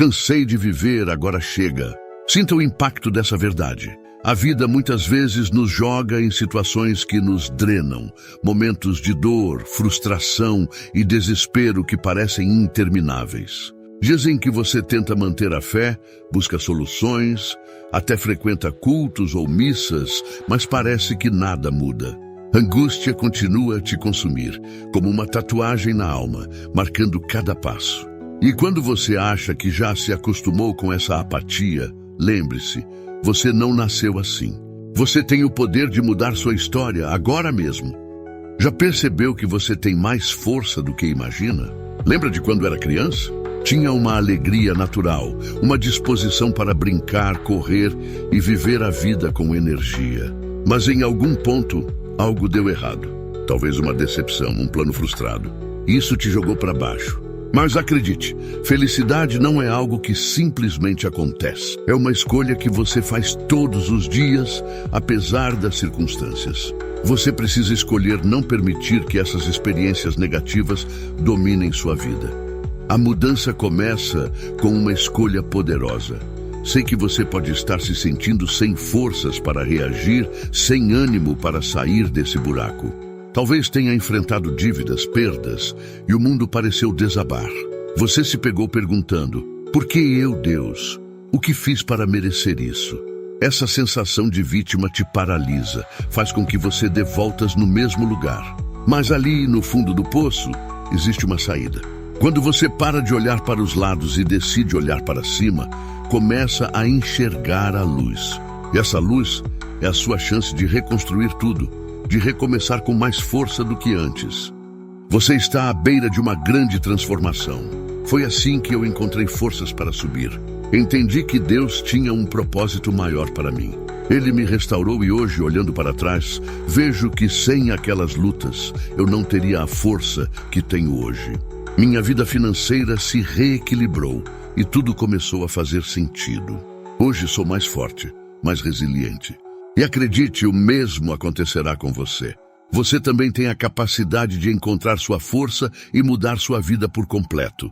Cansei de viver, agora chega. Sinta o impacto dessa verdade. A vida muitas vezes nos joga em situações que nos drenam, momentos de dor, frustração e desespero que parecem intermináveis. Dias em que você tenta manter a fé, busca soluções, até frequenta cultos ou missas, mas parece que nada muda. Angústia continua a te consumir, como uma tatuagem na alma, marcando cada passo. E quando você acha que já se acostumou com essa apatia, lembre-se, você não nasceu assim. Você tem o poder de mudar sua história agora mesmo. Já percebeu que você tem mais força do que imagina? Lembra de quando era criança? Tinha uma alegria natural, uma disposição para brincar, correr e viver a vida com energia. Mas em algum ponto, algo deu errado. Talvez uma decepção, um plano frustrado. Isso te jogou para baixo. Mas acredite, felicidade não é algo que simplesmente acontece. É uma escolha que você faz todos os dias, apesar das circunstâncias. Você precisa escolher não permitir que essas experiências negativas dominem sua vida. A mudança começa com uma escolha poderosa. Sei que você pode estar se sentindo sem forças para reagir, sem ânimo para sair desse buraco. Talvez tenha enfrentado dívidas, perdas, e o mundo pareceu desabar. Você se pegou perguntando, por que eu, Deus? O que fiz para merecer isso? Essa sensação de vítima te paralisa, faz com que você dê voltas no mesmo lugar. Mas ali, no fundo do poço, existe uma saída. Quando você para de olhar para os lados e decide olhar para cima, começa a enxergar a luz. E essa luz é a sua chance de reconstruir tudo, de recomeçar com mais força do que antes. Você está à beira de uma grande transformação. Foi assim que eu encontrei forças para subir. Entendi que Deus tinha um propósito maior para mim. Ele me restaurou e hoje, olhando para trás, vejo que sem aquelas lutas, eu não teria a força que tenho hoje. Minha vida financeira se reequilibrou e tudo começou a fazer sentido. Hoje sou mais forte, mais resiliente. E acredite, o mesmo acontecerá com você. Você também tem a capacidade de encontrar sua força e mudar sua vida por completo.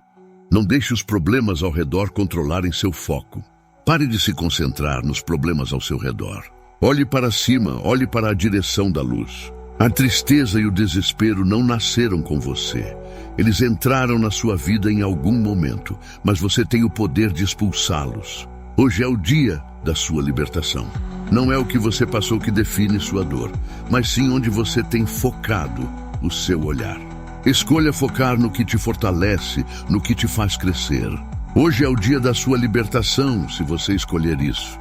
Não deixe os problemas ao redor controlarem seu foco. Pare de se concentrar nos problemas ao seu redor. Olhe para cima, olhe para a direção da luz. A tristeza e o desespero não nasceram com você. Eles entraram na sua vida em algum momento, mas você tem o poder de expulsá-los. Hoje é o dia da sua libertação. Não é o que você passou que define sua dor, mas sim onde você tem focado o seu olhar. Escolha focar no que te fortalece, no que te faz crescer. Hoje é o dia da sua libertação, se você escolher isso.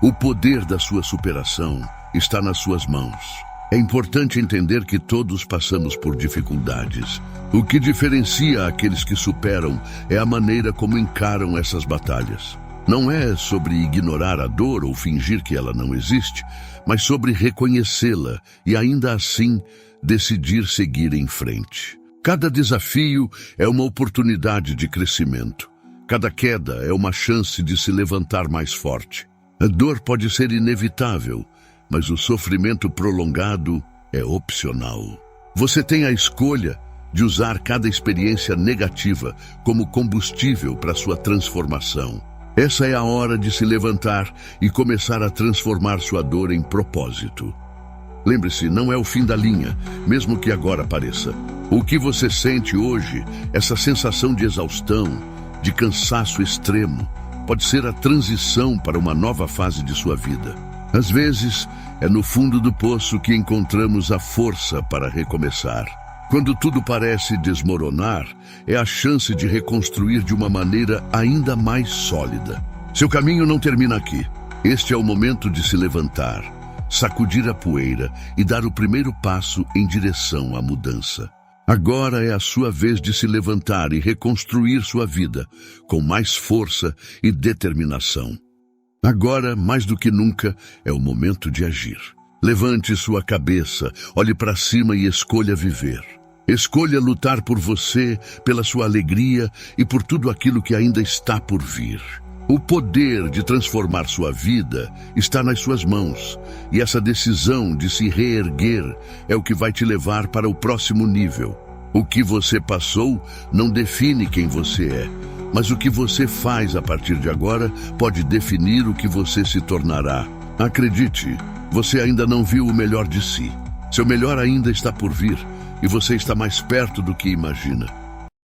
O poder da sua superação está nas suas mãos. É importante entender que todos passamos por dificuldades. O que diferencia aqueles que superam é a maneira como encaram essas batalhas. Não é sobre ignorar a dor ou fingir que ela não existe, mas sobre reconhecê-la e ainda assim decidir seguir em frente. Cada desafio é uma oportunidade de crescimento. Cada queda é uma chance de se levantar mais forte. A dor pode ser inevitável, mas o sofrimento prolongado é opcional. Você tem a escolha de usar cada experiência negativa como combustível para sua transformação. Essa é a hora de se levantar e começar a transformar sua dor em propósito. Lembre-se, não é o fim da linha, mesmo que agora pareça. O que você sente hoje, essa sensação de exaustão, de cansaço extremo, pode ser a transição para uma nova fase de sua vida. Às vezes, é no fundo do poço que encontramos a força para recomeçar. Quando tudo parece desmoronar, é a chance de reconstruir de uma maneira ainda mais sólida. Seu caminho não termina aqui. Este é o momento de se levantar, sacudir a poeira e dar o primeiro passo em direção à mudança. Agora é a sua vez de se levantar e reconstruir sua vida com mais força e determinação. Agora, mais do que nunca, é o momento de agir. Levante sua cabeça, olhe para cima e escolha viver. Escolha lutar por você, pela sua alegria e por tudo aquilo que ainda está por vir. O poder de transformar sua vida está nas suas mãos, e essa decisão de se reerguer é o que vai te levar para o próximo nível. O que você passou não define quem você é, mas o que você faz a partir de agora pode definir o que você se tornará. Acredite, você ainda não viu o melhor de si. Seu melhor ainda está por vir, e você está mais perto do que imagina.